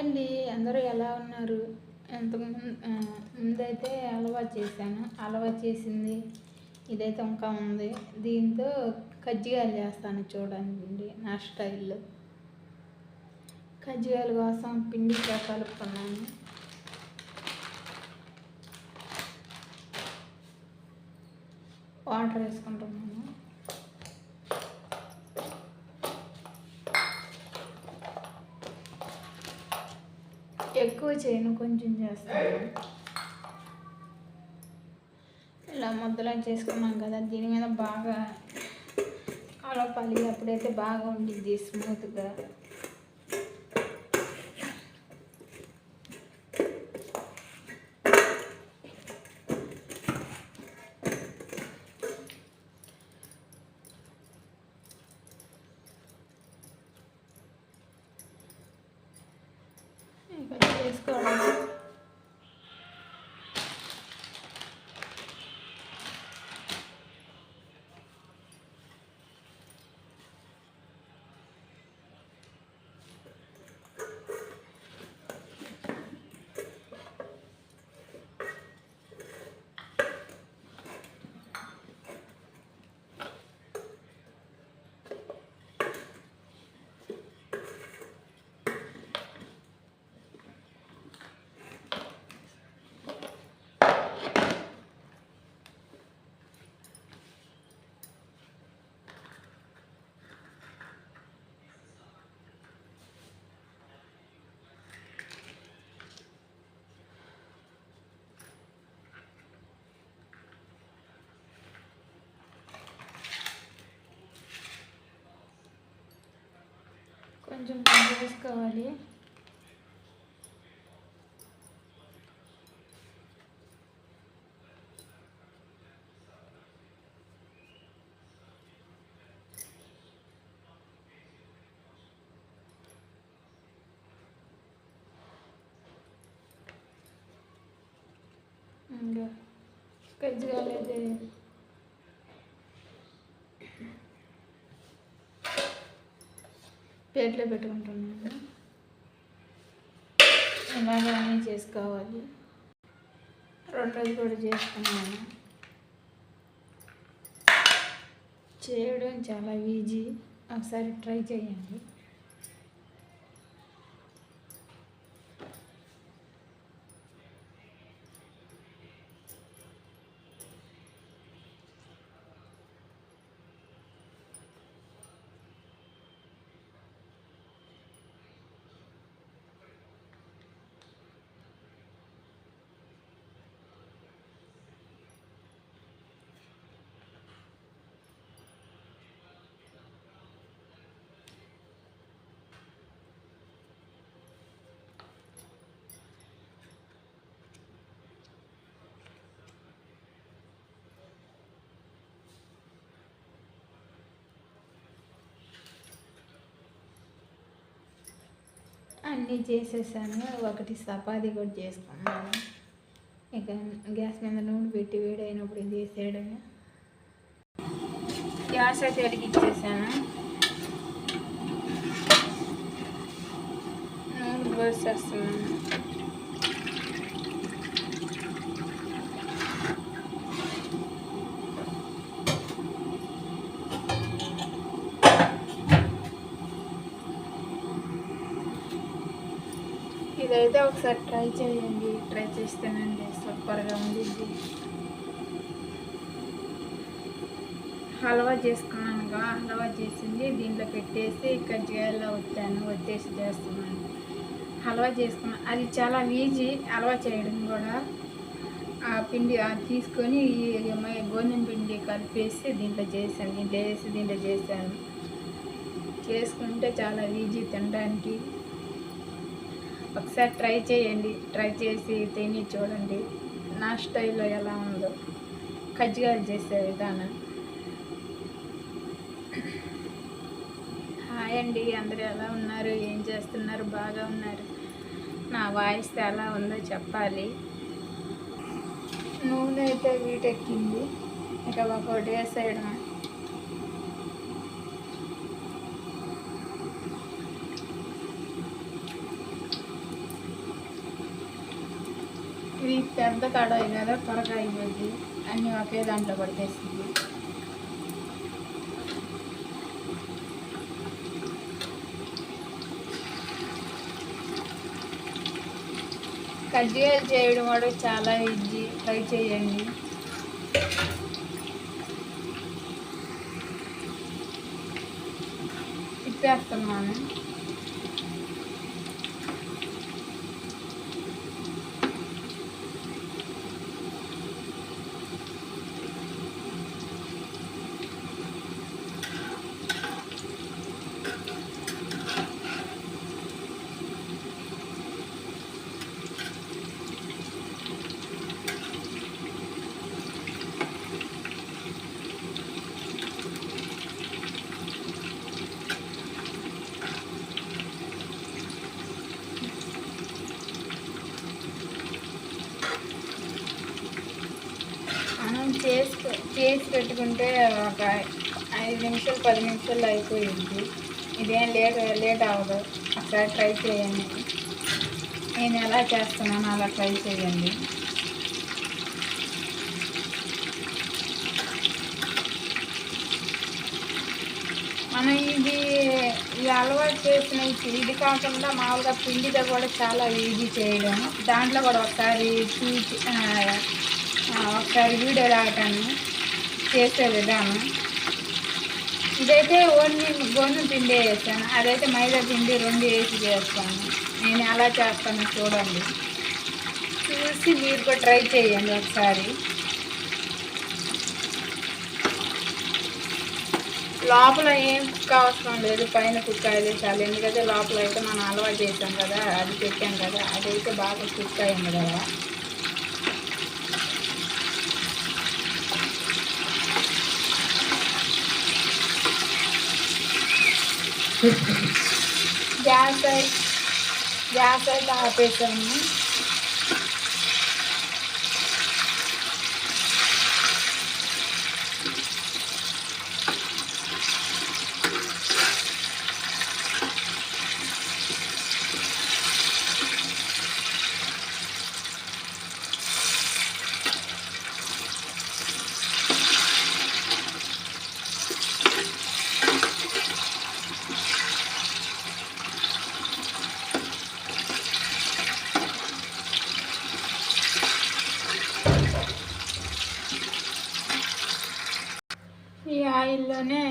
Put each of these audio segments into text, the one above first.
అండి, అందరూ ఎలా ఉన్నారు? ముందైతే హల్వా చేశాను. హల్వా చేసింది ఇదైతే ఇంకా ఉంది. దీంతో కజ్జికాయలు చేస్తాను చూడండి నా స్టైల్లో. కజ్జికాయల కోసం పిండి కలుపుకున్నాను. వాటర్ వేసుకుంటున్నాను. ఎక్కువ చేయను, కొంచెం చేస్తాను. ఇలా ముద్దలా చేసుకున్నాం కదా, దీని మీద బాగా కలపాలి. అప్పుడైతే బాగా ఉండిద్ది స్మూత్గా. చేసుకోవాలి. కొంచెం వేసుకోవాలి. ఇంకా కజ్జికాయలు అయితే ప్లేట్లో పెట్టుకుంటున్నాను. ఇలాగే అన్నీ చేసుకోవాలి. రెండోది కూడా చేసుకున్నాను. చేయడం చాలా ఈజీ, ఒకసారి ట్రై చేయండి. అన్నీ చేసేసాను. ఒకటి చపాతీ కూడా చేసుకున్నాను. ఇక గ్యాస్ మీద నూనె పెట్టి వేడైనప్పుడు ఇది వేసేయడమే. గ్యాస్ అయితే వెలిగించేసాను. నూనె పోసేస్తున్నాను. ఇదైతే ఒకసారి ట్రై చేయండి. ట్రై చేస్తేనండి సూపర్గా ఉండిద్ది. హల్వా చేసుకున్నానుగా, హల్వా చేసింది దీంట్లో పెట్టేసి కజ్జికాయల్లో వచ్చేసి చేస్తున్నాను. హల్వా చేసుకున్నాను. అది చాలా ఈజీ హల్వా చేయడం కూడా. ఆ పిండి తీసుకొని గోధుమ పిండి కలిపేసి దీంట్లో చేశాను. దీంట్లో చేశాను. చేసుకుంటే చాలా ఈజీ తినడానికి. ఒకసారి ట్రై చేయండి. ట్రై చేసి తిని చూడండి నా స్టైల్లో ఎలా ఉందో కజ్జికాయలు చేసే విధానం. హాయ్ అండి, అందరూ ఎలా ఉన్నారు? ఏం చేస్తున్నారు? బాగా ఉన్నారు? నా వాయిస్ ఎలా ఉందో చెప్పాలి. నూనె అయితే వీటెక్కింది. ఇక ఒకటి వేసేయడం. ఇది పెద్ద కడాయి కదా, త్వరగా అయిపోయింది. అన్నీ ఒకే దాంట్లో పడితేస్తుంది. కజ్జికాయలు చేయడం కూడా చాలా ఈజీ, ట్రై చేయండి. తిప్పేస్తున్నాను. మనం చేసి పెట్టుకుంటే ఒక 5 నిమిషాలు 10 నిమిషాల్లో అయిపోయింది. ఇదేం లేట్ అవ్వదు. ఒకసారి ట్రై చేయండి. నేను ఎలా చేస్తున్నానో అలా ట్రై చేయండి. మనం ఈ అలవాటు చేసిన ఇది కాకుండా మామూలుగా పిండితో కూడా చాలా ఈజీ చేయడం. దాంట్లో కూడా ఒకసారి వీడియో రావటాను చేసే విధానం. ఇదైతే ఓన్లీ గోధుమ పిండి వేస్తాను, అదైతే మైదా పిండి 2 వేసి చేస్తాను. నేను ఎలా చేస్తానో చూడండి, చూసి మీరు కూడా ట్రై చేయండి ఒకసారి. లోపల ఏం కుక్ అవసరం లేదు, పైన కుక్ అయితే చాలు. ఎందుకంటే లోపల అయితే మనం అలవాటు చేసాం కదా, అది పెట్టాం కదా, అదైతే బాగా కుక్ అయింది కదా. గ్యాస్ అయితే ఆపేసాము. ఈ ఆయిల్లోనే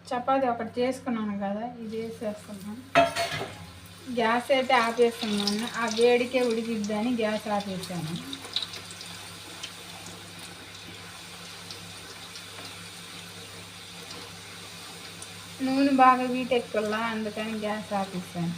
చపాతీ ఒకటి చేసుకున్నాను కదా, ఇది వేసేస్తున్నాను. గ్యాస్ అయితే ఆపేస్తున్నాను, ఆ వేడికే ఉడికిద్దని గ్యాస్ ఆపేసాను. నూనె బాగా వీటెక్కుల్లా, అందుకని గ్యాస్ ఆపేసాను.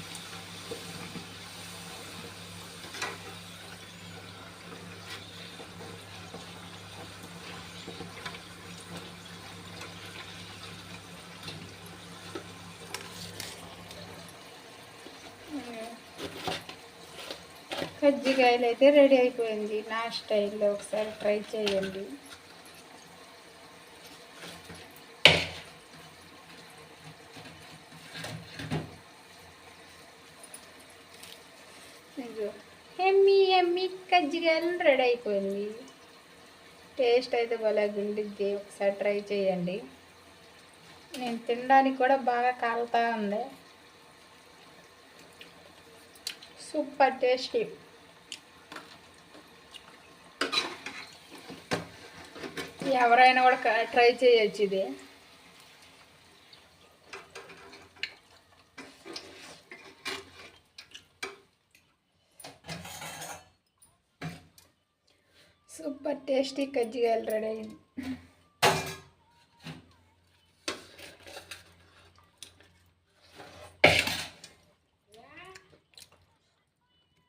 కజ్జికాయలు అయితే రెడీ అయిపోయింది నా స్టైల్లో. ఒకసారి ట్రై చేయండి. ఎమ్మి కజ్జికాయలు రెడీ అయిపోయింది. టేస్ట్ అయితే భలే గుండిద్ది, ఒకసారి ట్రై చేయండి. నేను తినడానికి కూడా బాగా కాలుతా ఉంది. Super tasty. ఎవరైనా కూడా ట్రై చేయొచ్చు ఇది. సూపర్ టేస్టీ కజ్జికాయలు రెడీ అయింది.